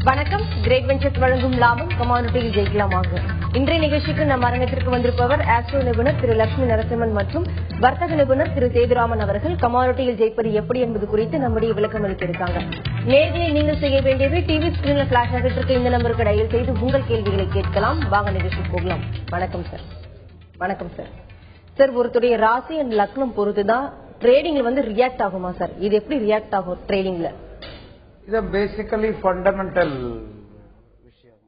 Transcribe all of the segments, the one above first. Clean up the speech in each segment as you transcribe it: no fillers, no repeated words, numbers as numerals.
வணக்கம். Great ventures வழங்கும் லாபம் கமாடிட்டியில் ஜெயிக்கலாமாக. இன்றைய நிகழ்ச்சிக்கு நம் அரங்கத்திற்கு வந்திருப்பவர் ஆஸ்ட்ரோ நிபுணர் திரு லட்சுமி நரசிம்மன் மற்றும் வர்த்தக நிபுணர் திரு சேதுராமன் அவர்கள். கமாடிட்டியில் ஜெயிப்பது எப்படி என்பது குறித்து நம்முடைய விளக்கம் அளிக்க இருக்காங்க. நேர்களை நீங்கள் செய்ய வேண்டியது டிவி ஸ்கிரீன்ல பிளாஷ் ஆகிட்டு இருக்க இந்த நம்பருக்கு டயல் செய்து உங்கள் கேள்விகளை கேட்கலாம். வாங்க நிகழ்ச்சிக்கு போகலாம். வணக்கம் சார். வணக்கம் சார். சார், ஒருத்தருடைய ராசி அண்ட் லக்னம் பொறுத்துதான் ட்ரேடிங்ல ரியாக்ட் ஆகுமா சார்? இது எப்படி ரியாக்ட் ஆகும் ட்ரேடிங்ல? இது பேசிக்கலி ஃபண்டமெண்டல் விஷயம்.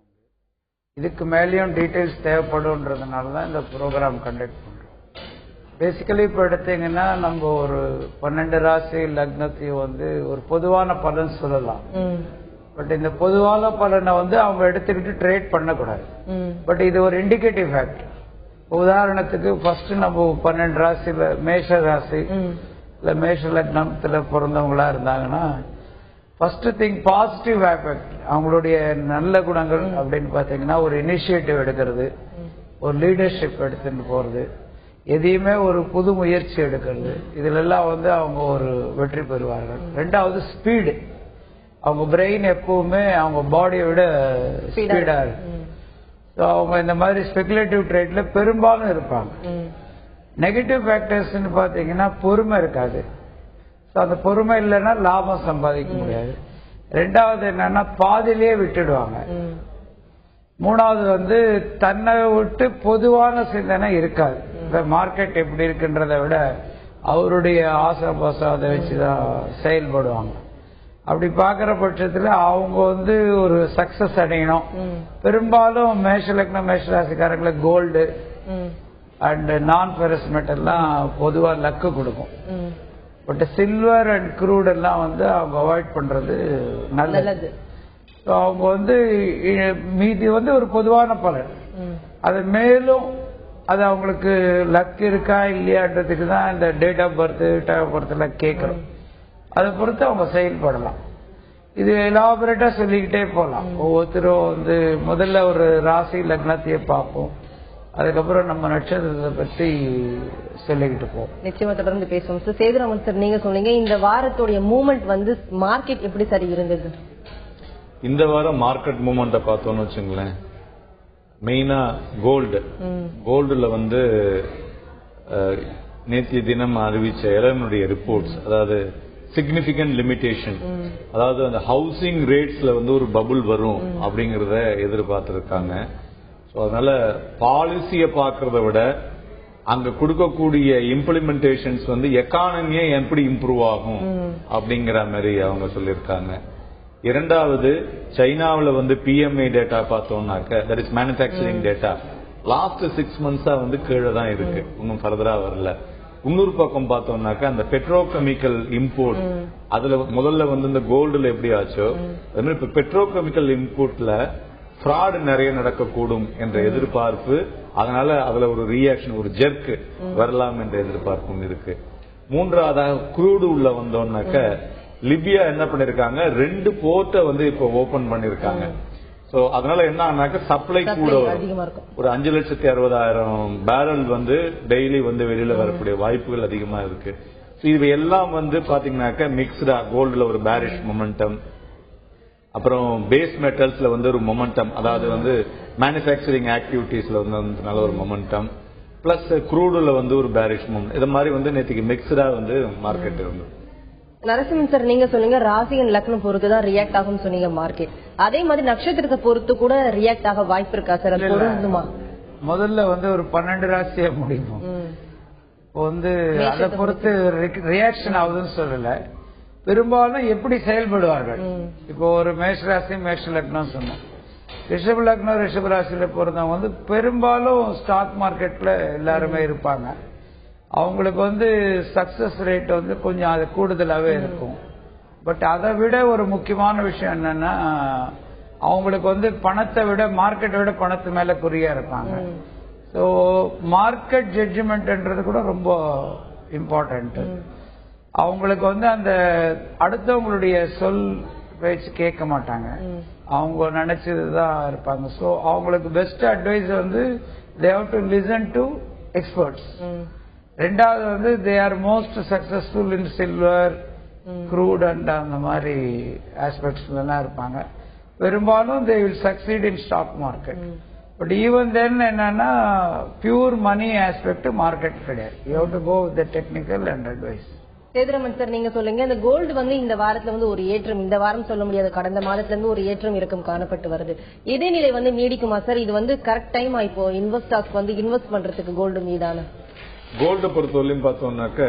இதுக்கு மேலேயும் டீடைல்ஸ் தேவைப்படும்ன்றதுனால தான் இந்த ப்ரோக்ராம் கண்டக்ட் பண்றோம். பேசிக்கலி இப்போ எடுத்தீங்கன்னா நம்ம ஒரு 12 ராசி லக்னத்தையும் ஒரு பொதுவான பலன் சொல்லலாம். பட் இந்த பொதுவான பலனை அவங்க எடுத்துக்கிட்டு ட்ரேட் பண்ணக்கூடாது. பட் இது ஒரு இண்டிகேட்டிவ் ஃபேக்டர். உதாரணத்துக்கு ஃபர்ஸ்ட் நம்ம 12 ராசியில மேஷ ராசி இல்ல மேஷ லக்னத்துல பிறந்தவங்களா இருந்தாங்கன்னா ஃபர்ஸ்ட் திங் பாசிட்டிவ் எஃபெக்ட், அவங்களுடைய நல்ல குணங்கள் அப்படின்னு பாத்தீங்கன்னா ஒரு இனிஷியேட்டிவ் எடுக்கிறது, ஒரு லீடர்ஷிப் எடுத்துட்டு போறது, எதையுமே ஒரு புது முயற்சி எடுக்கிறது, இதுல எல்லாம் அவங்க ஒரு வெற்றி பெறுவார்கள். ரெண்டாவது ஸ்பீடு, அவங்க பிரெயின் எப்பவுமே அவங்க பாடியை விட ஸ்பீடா இருக்கு. அவங்க இந்த மாதிரி ஸ்பெகுலேட்டிவ் ட்ரேட்ல பெரும்பாலும் இருப்பாங்க. நெகட்டிவ் ஃபேக்டர்ஸ் பாத்தீங்கன்னா பொறுமை இருக்காது. அந்த பொறுமை இல்லைன்னா லாபம் சம்பாதிக்க முடியாது. ரெண்டாவது என்னன்னா பாதிலேயே விட்டுடுவாங்க. மூணாவது தன்னை விட்டு பொதுவான சிந்தனை இருக்காது. இந்த மார்க்கெட் எப்படி இருக்குன்றதை விட அவருடைய ஆசை பாசம் அதை வச்சுதான் செயல்படுவாங்க. அப்படி பாக்குற பட்சத்துல அவங்க ஒரு சக்சஸ் அடையணும். பெரும்பாலும் மேஷ லக்னம் மேஷ ராசிக்காரங்களை கோல்டு அண்ட் நான் ஃபெரஸ் மெட்டல்லாம் பொதுவா லக்கு கொடுக்கும். பட் சில்வர் அண்ட் க்ரூட் எல்லாம் அவங்க அவாய்ட் பண்றது நல்லது. அவங்க மீதி ஒரு பொதுவான பலன். அது மேலும் அது அவங்களுக்கு லக் இருக்கா இல்லையான்றதுக்கு தான் இந்த date of birth time of birth எல்லாம் கேட்கறோம். அதை பொறுத்து அவங்க செயல்படலாம். இது எலாபரேட்டா சொல்லிக்கிட்டே போகலாம். ஒவ்வொருத்தரும் முதல்ல ஒரு ராசி லக்னத்தையே பார்ப்போம், அதுக்கப்புறம் நம்ம நட்சத்திரத்தை பத்தி சொல்லிக்கிட்டு போவோம். நிச்சயமா தொடர்ந்து பேசுவோம் சார். சேதுராமன் சார், நீங்க சொன்னீங்க இந்த வாரத்துடைய மூவ்மெண்ட் மார்க்கெட் எப்படி சரி இருந்தது? இந்த வாரம் மார்க்கெட் மூவ்மெண்ட்டை பார்த்தோம்னு வச்சுங்களேன், மெயினா கோல்டுல நேற்றைய தினம் அறிவிச்ச எலனுடைய ரிப்போர்ட்ஸ், அதாவது சிக்னிபிகன்ட் லிமிடேஷன், அதாவது அந்த ஹவுசிங் ரேட்ஸ்ல ஒரு பபுள் வரும் அப்படிங்கறத எதிர்பார்த்திருக்காங்க. அதனால பாலிசியை பார்க்கறத விட அங்க கொடுக்கக்கூடிய இம்ப்ளிமெண்டேஷன்ஸ் எக்கானமியே எப்படி இம்ப்ரூவ் ஆகும் அப்படிங்கிற மாதிரி அவங்க சொல்லியிருக்காங்க. இரண்டாவது, சைனாவில் பிஎம்ஐ டேட்டா பார்த்தோம்னாக்க, that is manufacturing data, last 6 months கீழே தான் இருக்கு, இன்னும் ஃபர்தரா வரல. இன்னொரு பக்கம் பார்த்தோம்னாக்க அந்த பெட்ரோகெமிக்கல் இம்போர்ட், அதுல முதல்ல இந்த கோல்டுல எப்படி ஆச்சோ அது மாதிரி இப்ப பெட்ரோகெமிக்கல் இம்போர்ட்ல ஃப்ராட் நிறைய நடக்கக்கூடும் என்ற எதிர்பார்ப்பு, அதனால அதுல ஒரு ரியாக்ஷன், ஒரு ஜெர்க் வரலாம் என்ற எதிர்பார்ப்பும் இருக்கு. மூன்றாவதாக குரூடு உள்ள வந்தோம்னாக்க, லிபியா என்ன பண்ணிருக்காங்க, 2 போர்ட்டை இப்ப ஓபன் பண்ணிருக்காங்க. சோ அதனால என்ன ஆனாக்க சப்ளை கூட ஒரு 5,60,000 பேரல் டெய்லி வெளியில வரக்கூடிய வாய்ப்புகள் அதிகமா இருக்கு. இது எல்லாம் பாத்தீங்கன்னாக்க மிக்ஸ்டா, கோல்டுல ஒரு பேரிஷ் மொமெண்டம், அப்புறம் பேஸ் மெட்டல்ஸ்ல ஒரு மொமெண்டம், அதாவது மேனுபேக்சரிங் ஆக்டிவிட்டிஸ்ல நல்ல ஒரு மொமெண்டம், பிளஸ் குரூடுல ஒரு பேரிஷ் மொமெண்ட், இது மாதிரி நேற்றுக்கு மிக்ஸ்டா மார்க்கெட் நரசிம்மன் சார், நீங்க சொன்னீங்க ராசி அண்ட் லக்னம் பொறுத்துதான் ரியாக்ட் ஆகும் சொன்னீங்க மார்க்கெட். அதே மாதிரி நட்சத்திரத்தை பொறுத்து கூட ரியாக்ட் ஆக வாய்ப்பு இருக்கா சார்? அது பொருந்துமா? முதல்ல ஒரு 12 ராசியா முடியும். அதை பொறுத்து ரியாக்ஷன் ஆகுதுன்னு சொல்லல, பெரும்பாலும் எப்படி செயல்படுவார்கள். இப்போ ஒரு மேஷராசி மேஷ லக்னம் சொன்னோம், ரிஷப லக்னம் ரிஷப ராசியில பிறந்தவங்க பெரும்பாலும் ஸ்டாக் மார்க்கெட்ல எல்லாருமே இருப்பாங்க. அவங்களுக்கு சக்சஸ் ரேட் கொஞ்சம் அது கூடுதலாவே இருக்கும். பட் அதை விட ஒரு முக்கியமான விஷயம் என்னன்னா, அவங்களுக்கு பணத்தை விட மார்க்கெட்டை விட பணத்து மேல குறியா இருப்பாங்க. ஸோ மார்க்கெட் ஜட்ஜ்மெண்ட்ன்றது கூட ரொம்ப இம்பார்ட்டன்ட். அவங்களுக்கு அந்த அடுத்தவங்களுடைய சொல் பேச்சு கேட்க மாட்டாங்க, அவங்க நினைச்சதுதான் இருப்பாங்க. ஸோ அவங்களுக்கு best advice they have to listen to experts. ரெண்டாவது they are most successful in silver, crude and அந்த மாதிரி ஆஸ்பெக்ட்ஸ்ல எல்லாம் இருப்பாங்க. பெரும்பாலும் they will succeed in stock market. But even then என்னன்னா pure money aspect market கிடையாது. You have to go with the technical and advice. Sethuraman sir, நீங்க சொல்லுங்க, இந்த கோல்டு வந்து இந்த வாரத்துல வந்து ஒரு ஏற்றம், இந்த வாரம் சொல்ல முடியாது, கடந்த மாதத்துல இருந்து ஒரு ஏற்றம் இறக்கம் காணப்பட்டு வருது. இதே நிலை வந்து நீடிக்குமா சார்? இது வந்து கரெக்ட் டைம் இப்போ இன்வெஸ்டர்ஸ் வந்து இன்வெஸ்ட் பண்றதுக்கு கோல்டு மீதான கோல்ட பொறுத்தவரையும் பார்த்தோம்னாக்க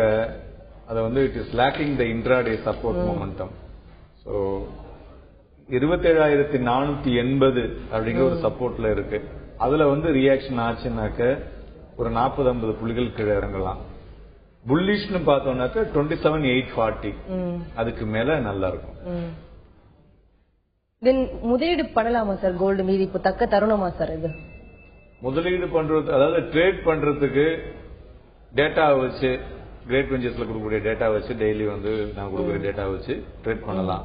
அது வந்து it is lacking the intraday support momentum. So 27,480 அப்படிங்கிற ஒரு சப்போர்ட்ல இருக்கு. அதுல வந்து ரியாக்ஷன் ஆச்சுன்னாக்க ஒரு 40-50 புள்ளிகள் கீழே இறங்கலாம். புல்லிஷ்னு பார்த்தோம்னாக்க 27,840 அதுக்கு மேல நல்லா இருக்கும். முதலீடு பண்ணலாமா சார் கோல்டு மீது? இப்போ தக்க தருணமா சார் இது முதலீடு பண்றது? அதாவது ட்ரேட் பண்றதுக்கு டேட்டா வச்சு, கிரேட் வெஞ்சர்ஸ்ல கொடுக்கக்கூடிய டேட்டா வச்சு, டெய்லி வந்து நான் கொடுக்குற டேட்டா வச்சு ட்ரேட் பண்ணலாம்.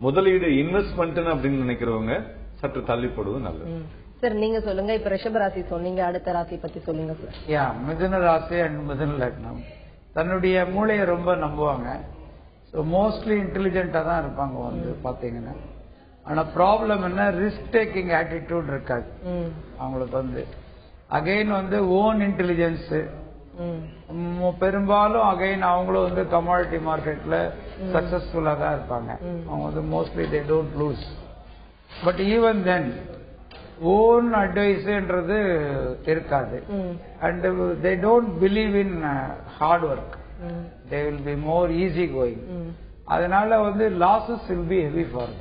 முதலீடு இன்வெஸ்ட்மெண்ட் அப்படின்னு நினைக்கிறவங்க சற்று தள்ளிப்படுவது நல்லது. சார் நீங்க சொல்லுங்க, இப்ப ரிஷப ராசி சொன்னீங்க, அடுத்த ராசி பத்தி சொல்லுங்க சார். மிதுன ராசி அண்ட் மிதுன லக்னம் தன்னுடைய மூளையை ரொம்ப நம்புவாங்க. ஸோ மோஸ்ட்லி இன்டெலிஜென்டா தான் இருப்பாங்க வந்து பாத்தீங்கன்னா. ஆனா ப்ராப்ளம் என்ன, ரிஸ்க் டேக்கிங் ஆட்டிடியூட் இருக்காது அவங்களுக்கு வந்து. அகைன் வந்து ஓன் இன்டெலிஜென்ஸ் பெரும்பாலும் அகைன் அவங்களும் வந்து கமாடிட்டி மார்க்கெட்ல சக்சஸ்ஃபுல்லா தான் இருப்பாங்க. அவங்க வந்து mostly they don't lose. But even then own அட்வைஸ்ன்றது இருக்காது. And they don't believe in hard work. They will be more easy going. அதனால வந்து losses will be heavy for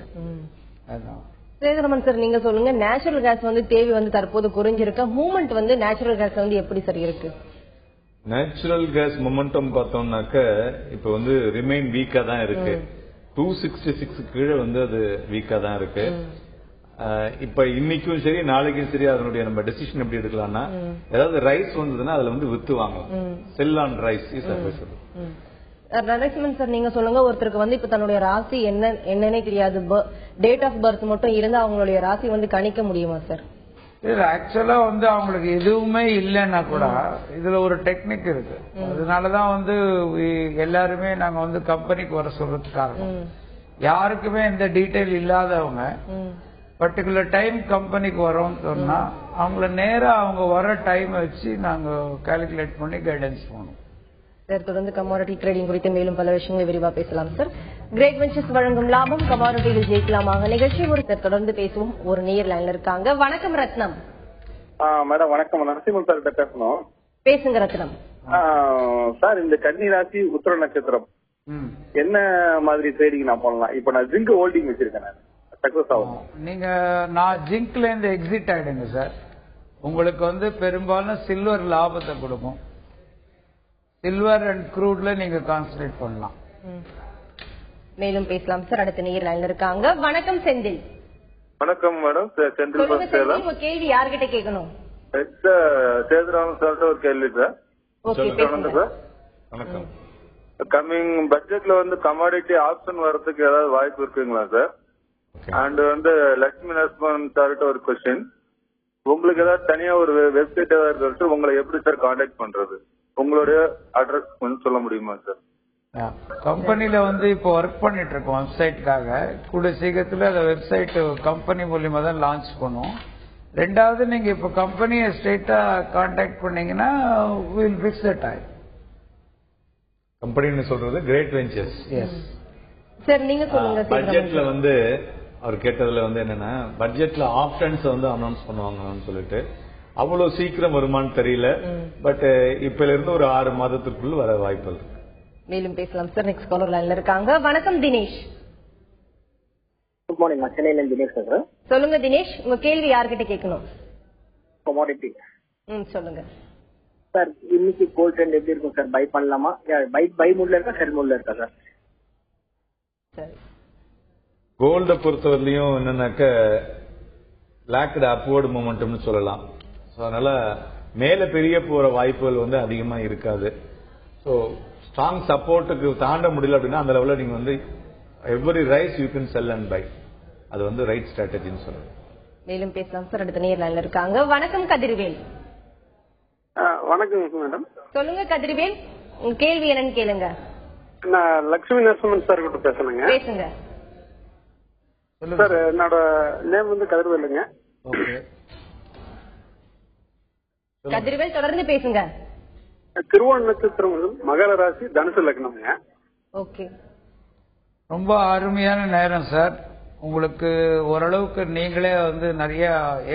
them. Sethuraman sir நீங்க சொல்லுங்க, நேச்சுரல் கேஸ் வந்து தேவை வந்து தற்போது குறைஞ்சிருக்க, மூவ்மெண்ட் வந்து நேச்சுரல் கேஸ் வந்து எப்படி சார் இருக்கு? நேச்சுரல் கேஸ் மொமெண்டம் பார்த்தோம்னாக்க இப்ப வந்து ரிமைன் வீக்கா தான் இருக்கு. 266 கீழே வந்து அது வீக்கா தான் இருக்கு. இப்ப இன்னைக்கும் சரி நாளைக்கும் சரி அதனுடைய நம்ம டெசிஷன் எப்படி எடுக்கலாம்னா, ஏதாவது ரைஸ் வந்ததுன்னா அதுல வந்து வித்து வாங்கலாம். செல் on rise is advisable. Narasimhan sir நீங்க சொல்லுங்க, ஒருத்தருக்கு வந்து இப்ப தன்னுடைய ராசி என்னன்னே தெரியாது, டேட் ஆஃப் பர்த் மட்டும் இருந்தா அவங்களுடைய ராசி வந்து கணிக்க முடியுமா சார்? இல்ல ஆக்சுவலா வந்து அவங்களுக்கு எதுவுமே இல்லைன்னா கூட இதுல ஒரு டெக்னிக் இருக்கு. அதனாலதான் வந்து எல்லாருமே நாங்க வந்து கம்பெனிக்கு வர சொல்றதுக்கு காரணம், யாருக்குமே இந்த டீடைல் இல்லாதவங்க பர்டிகுலர் டைம் கம்பெனிக்கு வரோம்னு சொன்னா அவங்கள நேரா அவங்க வர டைம் வச்சு நாங்க கால்குலேட் பண்ணி கைடன்ஸ் பண்ணோம். சார் தொடர்ந்து கமாடிட்டி ட்ரேடிங் குறித்து மேலும் பல விஷயங்களை விரிவா பேசலாம் சார். கிரேட் வெஞ்சர்ஸ் வழங்கும் லாபம் கமாடிட்டியில் ஜெயிக்கலாமாக நிகழ்ச்சி ஒரு சார் தொடர்ந்து பேசுவோம். ஒரு நேர் லைன்ல இருக்காங்க. வணக்கம் ரத்னம். மேடம் வணக்கம். நரசிம்மன் சார் கிட்ட பேசணும். பேசுங்க ரத்னம். சார் இந்த கன்னி ராசி உத்திர நட்சத்திரம் என்ன மாதிரி ட்ரேடிங் நான் பண்ணலாம்? இப்ப நான் ஜிங்க் ஹோல்டிங் வச்சிருக்கேன், சக்சஸ் ஆகும். நீங்க நான் ஜிங்க்ல இருந்து எக்ஸிட் ஆயிடுங்க சார். உங்களுக்கு வந்து பெரும்பாலும் சில்வர் லாபத்தை கொடுக்கும். சில்வர் அண்ட் க்ரூட்ல நீங்க கான்சன்ட்ரேட் பண்ணலாம். மேலும் பேசலாம் சார். அடுத்த நேர் லைன்ல இருக்காங்க. வணக்கம் செந்தில். வணக்கம் மேடம். செந்தில் உங்க கேள்வி யார்கிட்ட கேட்கணும்? சேதுராமன் சார் ஒரு கேள்வி சார். வணக்கம். கம்மிங் பட்ஜெட்ல வந்து கமாடிட்டி ஆப்ஷன் வர்றதுக்கு ஏதாவது வாய்ப்பு இருக்குங்களா சார்? அண்ட் வந்து லட்சுமி நரசிம்மன் சார்கிட்ட ஒரு கொஸ்டின், உங்களுக்கு ஏதாவது தனியா ஒரு வெப்சைட் ஏதாவது இருக்கு, உங்களை எப்படி சார் கான்டாக்ட் பண்றது? உங்களுடைய அட்ரஸ் கொஞ்சம் சொல்ல முடியுமா சார்? கம்பெனில வந்து இப்போ ஒர்க் பண்ணிட்டு இருக்கோம் வெப்சைட்டுக்காக. கூட சீக்கிரத்துல அந்த வெப்சைட் கம்பெனி மூலியமா தான் லான்ச் பண்ணுவோம். ரெண்டாவது நீங்க இப்ப கம்பெனியை ஸ்ட்ரெயிட்டா கான்டாக்ட் பண்ணீங்கன்னா வில் ஃபிக்ஸ் த டைம். கம்பெனின்னு சொல்றது கிரேட் வெஞ்சர்ஸ். எஸ் சார் நீங்க சொல்லுங்க. பட்ஜெட்ல வந்து அவர் கேட்டதுல வந்து என்னன்னா, பட்ஜெட்ல ஆப்ஷன்ஸ் வந்து அனௌன்ஸ் பண்ணுவாங்கன்னு சொல்லிட்டு அவ்வளவு சீக்கிரம் வருமானு தெரியல. பட் இப்ப இருந்து ஒரு 6 மாதத்திற்குள் வர வாய்ப்பு இருக்கு. மேலும் பேசலாம் சார். நெக்ஸ்ட் காலர் லைன்ல இருக்காங்க. வணக்கம் தினேஷ். Good morning. சென்னையில தினேஷ் சார். சொல்லுங்க தினேஷ், உங்க கேள்வி யார்கிட்ட கேட்கணும்? கமாடிட்டி. சொல்லுங்க சார். இன்னைக்கு கோல்ட் ட்ரெண்ட் எப்படி இருக்கும் சார்? பை பண்ணலாமா? பை மூட்ல இருக்கா செல் மூட்ல இருக்கா சார்? சரி. கோல்ட பொறுத்தவரையிலையும் என்னன்னாக்க லாக்டு அப்வர்டு மொமெண்டம்னு சொல்லலாம். அதனால மேல பெரிய போற வாய்ப்புகள் வந்து அதிகமா இருக்காது. ஸோ ஸ்ட்ராங் சப்போர்ட்டுக்கு தாண்ட முடியல அப்படின்னா அந்த லெவலில் நீங்க வந்து every rice you can sell and buy, அது வந்து ரைட் ஸ்ட்ராட்டஜின்னு சொல்லுங்க. மேலும் பேசலாம் சார். அடுத்த நேர் லைன்ல இருக்காங்க. வணக்கம் கதிர்வேல். வணக்கம் மேடம். சொல்லுங்க கதிர்வேல், உங்க கேள்வி என்னன்னு கேளுங்க. நான் லட்சுமி நரசிம்மன் சார் கிட்ட பேசணுங்க. பேசுங்க சார் என்னோட நேம் வந்து கதிர்வேலுங்க. ஓகே, கதிர்வேல் தொடர்ந்து பேசுங்க. திருவோண நட்சத்திரம் மகர ராசி தனுசு லக்னம்ங்க. ஓகே, ரொம்ப அருமையான நேரம் சார். உங்களுக்கு ஓரளவுக்கு நீங்களே வந்து நிறைய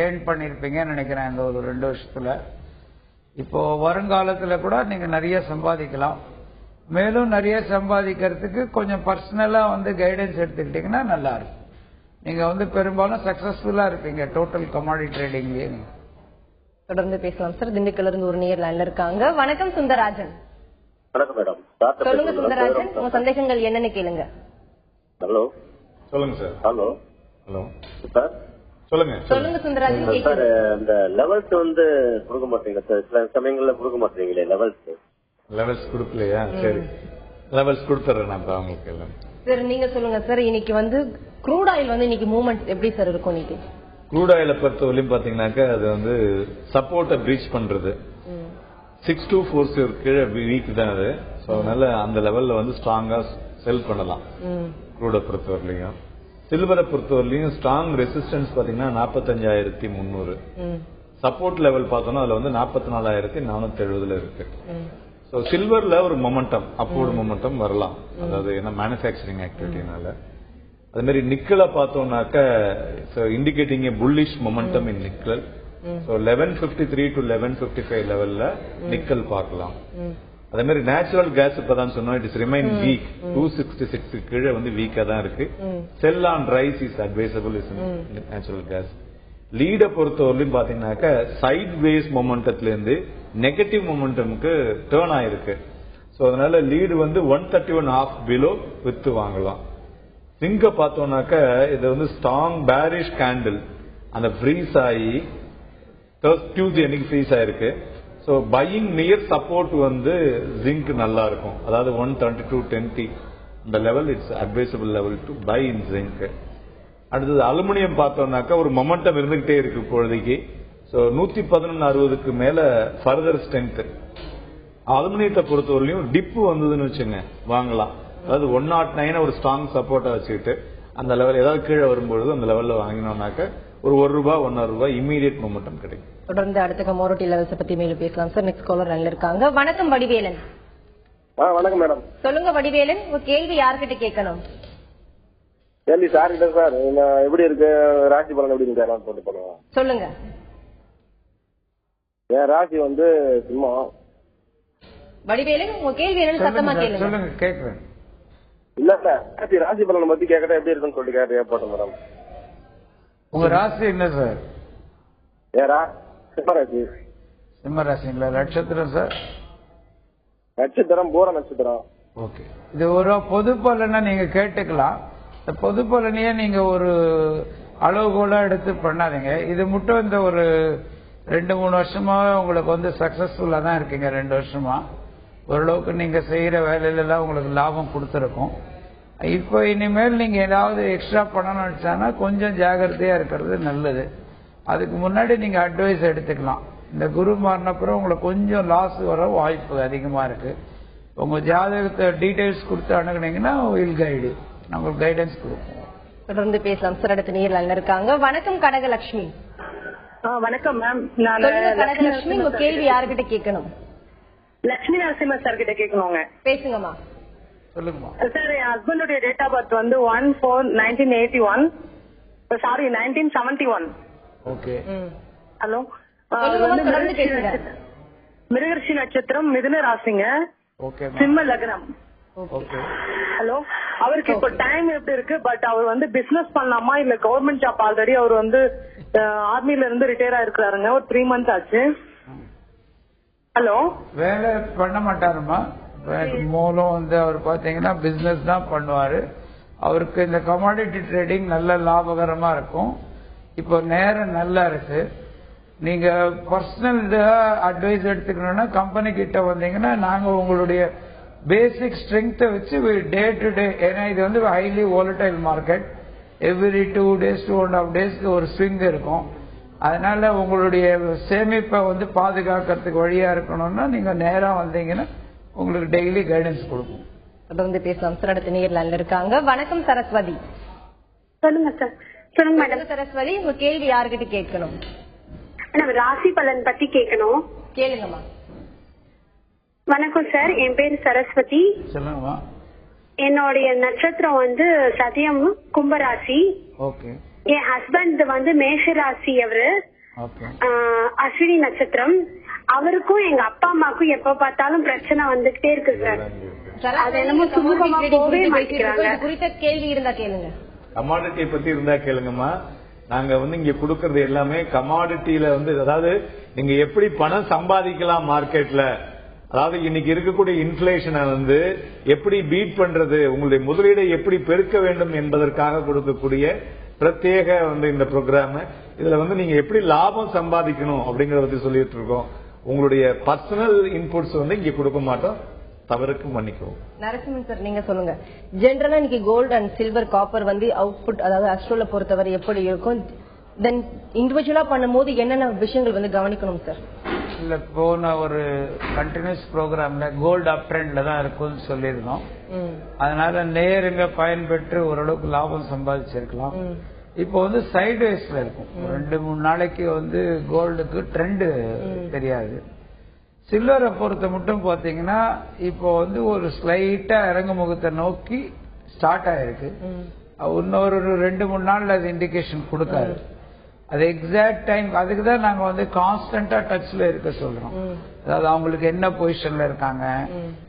ஏர்ன் பண்ணிருப்பீங்கன்னு நினைக்கிறேன் இந்த ஒரு 2 வருஷத்துல. இப்போ வருங்காலத்துல கூட நீங்க நிறைய சம்பாதிக்கலாம். மேலும் நிறைய சம்பாதிக்கிறதுக்கு கொஞ்சம் பர்சனலா வந்து கைடன்ஸ் எடுத்துக்கிட்டீங்கன்னா நல்லா இருக்கும். நீங்க வந்து பெரும்பாலும் சக்சஸ்ஃபுல்லா இருப்பீங்க டோட்டல் கமாடிட்டி ட்ரேடிங்லயே. தொடர்ந்து பேசலாம் சார். திண்டுக்கல்ல இருந்து ஒரு நேயர் லைன்ல இருக்காங்க. வணக்கம் சுந்தரராஜன். வணக்கம் மேடம். சொல்லுங்க சுந்தரராஜன், உங்க சந்தேகங்கள் என்னன்னு கேளுங்க. ஹலோ, சொல்லுங்க சார். ஹலோ ஹலோ சார், சொல்லுங்க. சொல்லுங்க சுந்தரராஜன், சார் கேக்குது. இந்த லெவல்ஸ் வந்து கொடுக்க மாட்டீங்க சார், சில சமயங்கள்ல கொடுக்க மாட்டீங்களே லெவல்ஸ் கொடுக்கலையா? சரி, லெவல்ஸ் கொடுத்துறேன் நான் அவங்களுக்கு எல்லாம். சார் நீங்க சொல்லுங்க சார், இன்னைக்கு வந்து க்ரூட் ஆயில் வந்து இன்னைக்கு மூவ்மெண்ட் எப்படி சார் இருக்கும்? இன்னைக்கு க்ரூட் ஆயில பொறுத்தவரையும் பாத்தீங்கன்னாக்கா அது வந்து சப்போர்ட்டை பிரீச் பண்றது 6240 கீழே வீக் தான் அது. ஸோ அதனால அந்த லெவல்ல வந்து ஸ்ட்ராங்கா செல் பண்ணலாம் க்ரூடை பொறுத்தவரையிலையும். சில்வரை பொறுத்தவரையிலையும் ஸ்ட்ராங் ரெசிஸ்டன்ஸ் பாத்தீங்கன்னா 45,300. சப்போர்ட் லெவல் பார்த்தோம்னா அதுல வந்து 44,470 இருக்கு. ஸோ சில்வர்ல ஒரு மொமெண்டம், அப்போர்டு மொமெண்டம் வரலாம், அதாவது ஏன்னா மேனுஃபேக்சரிங் ஆக்டிவிட்டினால. அதே மாதிரி நிக்கலை பார்த்தோம்னாக்க indicating bullish momentum in nickel. So 1153 to 1155 லெவல்ல நிக்கல் பார்க்கலாம். அதே மாதிரி நேச்சுரல் கேஸ் இப்பதான் சொன்னோம், இட் இஸ் ரிமைன் வீக். 266 கீழே வந்து வீக்கா தான் இருக்கு. Sell on rise is advisable is natural gas. லீட பொறுத்தவரையிலும் பாத்தீங்கன்னாக்க சைட் வேஸ் மொமெண்டத்துல இருந்து நெகட்டிவ் மொமெண்டமுக்கு டேர்ன் ஆயிருக்கு. ஸோ அதனால லீடு வந்து 131.5 பிலோ வித்து வாங்கலாம். சிங்க பார்த்தோம்னாக்க இது வந்து ஸ்ட்ராங் பேரிஷ் கேண்டில் அந்த ஃப்ரீஸ் ஆகி டியூஸ்டே அன்னைக்கு ஃப்ரீஸ் ஆயிருக்கு. ஸோ பையிங் நியர் சப்போர்ட் வந்து ஜிங்க் நல்லா இருக்கும், அதாவது 132.10 அந்த level it's advisable level to buy in zinc. அடுத்தது அலுமினியம் பார்த்தோம்னாக்கா ஒரு மொமெண்டம் இருந்துகிட்டே இருக்கு இப்பொழுதைக்கு. ஸோ 111.60க்கு மேல ஃபர்தர் ஸ்ட்ரென்த். அலுமினியத்தை பொறுத்தவரையிலும் டிப்பு வந்ததுன்னு வச்சுங்க வாங்கலாம். அதாவது 109 ஒரு ஸ்ட்ராங் சப்போர்ட்டா வச்சுக்கிட்டு அந்த லெவல் ஏதாவது கீழே வரும்பொழுது அந்த லெவல்ல வாங்கினோம்னாக்க ஒரு ₹1 ₹1.5 இமீடியட் மொமெண்டம் கிடைக்கும். தொடர்ந்து அடுத்த கமோடிட்டி லெவல்ஸ் பத்தி மேலும் பேசலாம் சார். நெக்ஸ்ட் காலர் லைன்ல இருக்காங்க. வணக்கம் வடிவேலன். வணக்கம் மேடம். சொல்லுங்க வடிவேலன், உங்க கேள்வி யார்கிட்ட கேட்கணும்? கேள்வி சார் கிட்ட சார். எப்படி இருக்கு ராசி பலன், எப்படி இருக்கு போட்டு பண்ணுவோம். சொல்லுங்க. என் ராசி வந்து சும்மா. வடிவேலன், உங்க கேள்வி என்னன்னு சத்தமா கேளுங்க. சொல்லுங்க, கேட்கிறேன். இல்ல சார், ராசி பலனை பத்தி கேட்கறேன் எப்படி இருக்குன்னு சொல்லிட்டு கேட்டு போட்டேன் மேடம். உங்க ராசி என்ன சார்? என் சிம்மராசி. சிம்ம ராசிங்களா? நட்சத்திரம் சார்? நட்சத்திரம் பூர நட்சத்திரம். ஓகே, இது ஒரு பொது பலனை நீங்க கேட்டுக்கலாம். இந்த பொது பலனையே நீங்க ஒரு அளவுகோலா எடுத்து பண்ணாதீங்க. இது மட்டும் இந்த ஒரு 2-3 வருஷமா உங்களுக்கு வந்து சக்சஸ்ஃபுல்லா தான் இருக்கீங்க. 2 வருஷமா ஓரளவுக்கு நீங்க செய்யற வேலையில எல்லாம் உங்களுக்கு லாபம் கொடுத்துருக்கும். இப்போ இனிமேல் நீங்க ஏதாவது எக்ஸ்ட்ரா பண்ணணும்னு நினைச்சாங்கன்னா கொஞ்சம் ஜாகிரதையா இருக்கிறது நல்லது. அதுக்கு முன்னாடி நீங்க அட்வைஸ் எடுத்துக்கலாம். இந்த குரு மாறினப்புறம் உங்களுக்கு கொஞ்சம் லாஸ் வர வாய்ப்பு அதிகமா இருக்கு. உங்க ஜாதகத்தை டீடைல்ஸ் கொடுத்து அணுகுனீங்கன்னா வில் கைடு, நான் உங்களுக்கு கைடன்ஸ் கொடுப்போம். தொடர்ந்து பேசலாம் சார். அடுத்த நேயர் லைன்ல இருக்காங்க. வணக்கம் கடகலட்சுமி. வணக்கம் மேம். கடகலட்சுமி, உங்க கேள்வி யாருக்கிட்ட கேட்கணும்? லட்சுமி நரசிம்ம சார் கிட்ட கேட்கணுங்க. பேசுங்கம்மா. சொல்லுங்கம்மா. சார், என் ஹஸ்பண்டோட டேட் ஆஃப் பர்த் வந்து 1/4/1981. சாரி 1971. ஓகே. ஹலோ. மிருகர்ஷி நட்சத்திரம், மிதுன ராசிங்க, சிம்ம லக்னம். ஹலோ. அவருக்கு இப்ப டைம் எப்படி இருக்கு? பட் அவர் வந்து பிசினஸ் பண்ணலாமா இல்ல கவர்மெண்ட் ஜாப்? ஆல்ரெடி அவர் வந்து ஆர்மில இருந்து ரிட்டையர் ஆயிருக்காருங்க. ஒரு 3 months ஆச்சு. ஹலோ. வேலை பண்ண மாட்டாருமா? மூலம் வந்து அவர் பாத்தீங்கன்னா பிசினஸ் தான் பண்ணுவாரு. அவருக்கு இந்த கமாடிட்டி ட்ரேடிங் நல்ல லாபகரமா இருக்கும். இப்போ நேரம் நல்லா இருக்கு. நீங்க பர்சனல் அட்வைஸ் எடுத்துக்கணும்னா கம்பெனி கிட்ட வந்தீங்கன்னா நாங்க உங்களுடைய பேசிக் ஸ்ட்ரென்த்தை வச்சு டே டு டே, ஏன்னா இது வந்து highly volatile market, every 2 days 2.5 days ஒரு ஸ்விங் இருக்கும். அதனால உங்களுடைய சேமிப்பை வந்து பாதுகாக்கிறதுக்கு வழியா இருக்கணும்னா நீங்க நேரம் வந்தீங்கன்னா உங்களுக்கு டெய்லி கைடன்ஸ் கொடுக்கும். தொடர்ந்து பேசலாம் சார். அடுத்த நேயர் லைன்ல இருக்காங்க. வணக்கம் சரஸ்வதி. சொல்லுங்க சார். சொல்லுங்க மேடம். சரஸ்வதி, உங்க கேள்வி யாருக்கிட்ட கேட்கணும்? நம்ம ராசி பலன் பத்தி கேட்கணும். கேளுங்கம்மா. வணக்கம் சார், என் பேரு சரஸ்வதி. சொல்லுங்கம்மா. என்னுடைய நட்சத்திரம் வந்து சதயம், கும்பராசி. ஓகே. என் ஹஸ்பண்ட் வந்து மேஷராசி. அவரு அஸ்வினி நட்சத்திரம். அவருக்கும் எங்க அப்பா அம்மாக்கும் எப்ப பார்த்தாலும் பிரச்சனை வந்துகிட்டே இருக்கு சார். அது என்னமோ சுமூகமா போகவே மாட்டேங்கிறாங்க. குறித்த கேள்வி இருந்தா கேளுங்க. கமாடிட்டி பத்தி இருந்தா கேளுங்கம்மா. நாங்க வந்து இங்க கொடுக்கறது எல்லாமே கமாடிட்டியில வந்து, அதாவது நீங்க எப்படி பணம் சம்பாதிக்கலாம் மார்க்கெட்ல, அதாவது இன்னைக்கு இருக்கக்கூடிய இன்ஃபிளேஷனை வந்து எப்படி பீட் பண்றது, உங்களுடைய முதலீடை எப்படி பெருக்க வேண்டும் என்பதற்காக கொடுக்கக்கூடிய பிரத்யேக வந்து இந்த ப்ரோக்ராம். இதுல வந்து நீங்க எப்படி லாபம் சம்பாதிக்கணும் அப்படிங்கறத பத்தி சொல்லிட்டு இருக்கோம். உங்களுடைய பர்சனல் இன்புட்ஸ் வந்து இங்க கொடுக்க மாட்டோம், தவறுக்கு மன்னிக்கவும். நரசிம்மன் சார், நீங்க சொல்லுங்க. ஜெனரலா இன்னைக்கு கோல்டு அண்ட் சில்வர் காப்பர் வந்து அவுட்புட், அதாவது அஸ்ட்ரோல பொறுத்தவரை எப்படி இருக்கும், தென் இண்டிவிஜுவலா பண்ணும்போது என்னென்ன விஷயங்கள் வந்து கவனிக்கணும் சார்? இல்ல, போன ஒரு கண்டினியூஸ் ப்ரோக்ராம்ல கோல்டு அப் ட்ரெண்ட்ல தான் இருக்கும்னு சொல்லியிருந்தோம். அதனால நேருங்க பயன்பெற்று ஓரளவுக்கு லாபம் சம்பாதிச்சிருக்கலாம். இப்போ வந்து சைடு வேஸ்ல இருக்கும். 2-3 நாளைக்கு வந்து கோல்டுக்கு ட்ரெண்ட் தெரியாது. சில்வரை பொறுத்த மட்டும் பாத்தீங்கன்னா இப்போ வந்து ஒரு ஸ்லைட்டா இறங்கு முகத்தை நோக்கி ஸ்டார்ட் ஆயிருக்கு. இன்னொரு 2-3 நாள்ல அது இண்டிகேஷன் கொடுக்காது. அது எக்ஸாக்ட் டைம், அதுக்கு தான் நாங்க வந்து கான்ஸ்டன்டா டச்ல இருக்க சொல்றோம். அதாவது அவங்களுக்கு என்ன பொசிஷன்ல இருக்காங்க,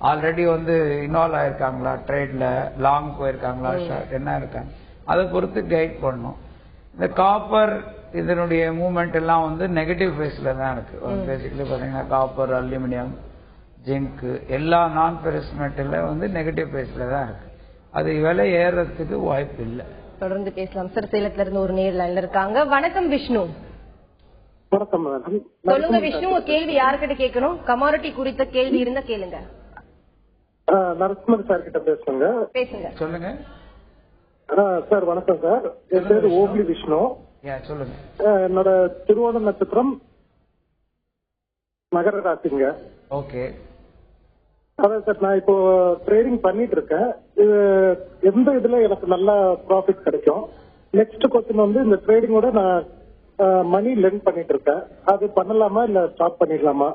ஆல்ரெடி வந்து இன்வால்வ் ஆயிருக்காங்களா ட்ரேட்ல, லாங் போயிருக்காங்களா, ஷார்ட் என்ன இருக்காங்க, அதை பொறுத்து கைட் பண்ணும். இந்த காப்பர் இதனுடைய மூவ்மெண்ட் எல்லாம் வந்து நெகட்டிவ் ஃபேஸ்ல தான் இருக்கு. பேசிக்கலி பாத்தீங்கன்னா காப்பர், அலுமினியம், ஜிங்க் எல்லா நான் பெரஸ் மெட்டல்ல வந்து நெகட்டிவ் ஃபேஸ்ல தான் இருக்கு. அது விலை ஏறதுக்கு வாய்ப்பு இல்லை. தொடர்ந்து பேசலாம் சார். சேலத்துல இருந்து ஒரு நேர் லைன்ல இருக்காங்க. வணக்கம் விஷ்ணு. வணக்கம் மேடம். சொல்லுங்க விஷ்ணு, உங்க கேள்வி யாருக்கிட்ட கேட்கணும்? கமாடிட்டி குறித்த கேள்வி இருந்தா கேளுங்க. நரசிம்மன் சார் கிட்ட பேசுங்க. பேசுங்க. சொல்லுங்க சார். வணக்கம் சார், என் பேரு ஓப்லி விஷ்ணு. சொல்லுங்க. என்னோட திருவோண நட்சத்திரம், மகர ராசிங்க. ஓகே. அதான் சார், நான் இப்போ ட்ரேடிங் பண்ணிட்டு இருக்கேன். எந்த இதுல எனக்கு நல்ல ப்ராஃபிட் கிடைக்கும்? நெக்ஸ்ட் கொஸ்டின் வந்து, இந்த ட்ரேடிங்கோட நான் மணி லெண்ட் பண்ணிட்டு இருக்கேன், அது பண்ணலாமா இல்ல ஸ்டாப் பண்ணிடலாமா?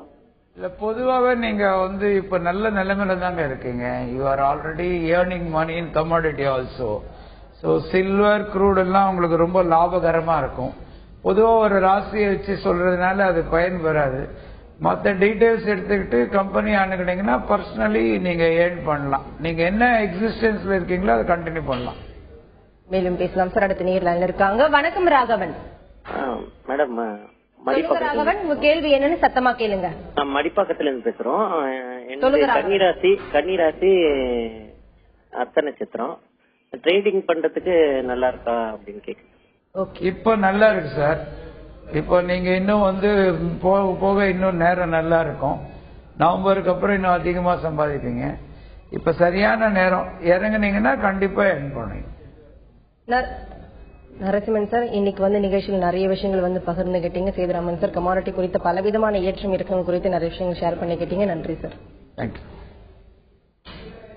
இல்ல, பொதுவாகவே நீங்க வந்து இப்ப நல்ல நிலைமையில தாங்க இருக்கீங்க. You are already earning money in commodity also. So silver, crude எல்லாம் உங்களுக்கு ரொம்ப லாபகரமா இருக்கும். பொதுவாக ஒரு ராசியை வச்சு சொல்றதுனால அது பயன் பெறாது. மற்ற டீடைல்ஸ் எடுத்துக்கிட்டு கம்பெனி அணுகுனீங்கன்னா பர்சனலி நீங்க ஏர்ன் பண்ணலாம். நீங்க என்ன எக்ஸிஸ்டன்ஸ்ல இருக்கீங்களோ அதை கண்டினியூ பண்ணலாம். மேலும் பேசலாம் சார். அடுத்த நேர் லைன்ல இருக்காங்க. வணக்கம் ராகவன். மேடம், ராகவன், உங்க கேள்வி என்னன்னு சத்தமா கேளுங்க. மடிப்பாக்கத்துல இருந்து பேசுறோம். கன்னிராசி அர்த்த நட்சத்திரம். ட்ரேடிங் பண்றதுக்கு நல்லா இருக்கா அப்படின்னு கேக்குறேன். இப்போ நல்லா இருக்கு சார். இப்போ நீங்க இன்னும் வந்து போக போக இன்னும் நேரம் நல்லா இருக்கும். நவம்பருக்கு அப்புறம் இன்னும் அதிகமா சம்பாதிப்பீங்க. இப்ப சரியான நேரம், இறங்குனீங்கன்னா கண்டிப்பா எர்ன் பண்ணுவீங்க. நரசிம்மன் சார், இன்னைக்கு வந்து நிகழ்ச்சியில் நிறைய விஷயங்கள் வந்து பகிர்ந்துகிட்டீங்க. சேதுராமன் சார், கமாடிட்டி குறித்த பலவிதமான ஏற்றம் இறக்கம் குறித்து நிறைய விஷயங்கள் ஷேர் பண்ணிக்கிட்டீங்க. நன்றி சார். தேங்க்யூ.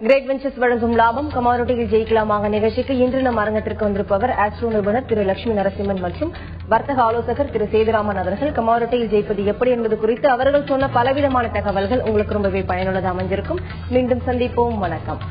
கிரேட் வெஞ்சர்ஸ் வழங்கும் லாபம் கமாடிட்டியில் ஜெயிக்கலாமாக நிகழ்ச்சிக்கு இன்று நம் அரங்கத்திற்கு வந்திருப்பவர் ஆஸ்ட்ரோ நிபுணர் திரு லட்சுமி நரசிம்மன் மற்றும் வர்த்தக ஆலோசகர் திரு சேதுராமன் அவர்கள். கமாடிட்டியில் ஜெயிப்பது எப்படி என்பது குறித்து அவர்கள் சொன்ன பலவிதமான தகவல்கள் உங்களுக்கு ரொம்பவே பயனுள்ளதாக அமைஞ்சிருக்கும். மீண்டும் சந்திப்போம். வணக்கம்.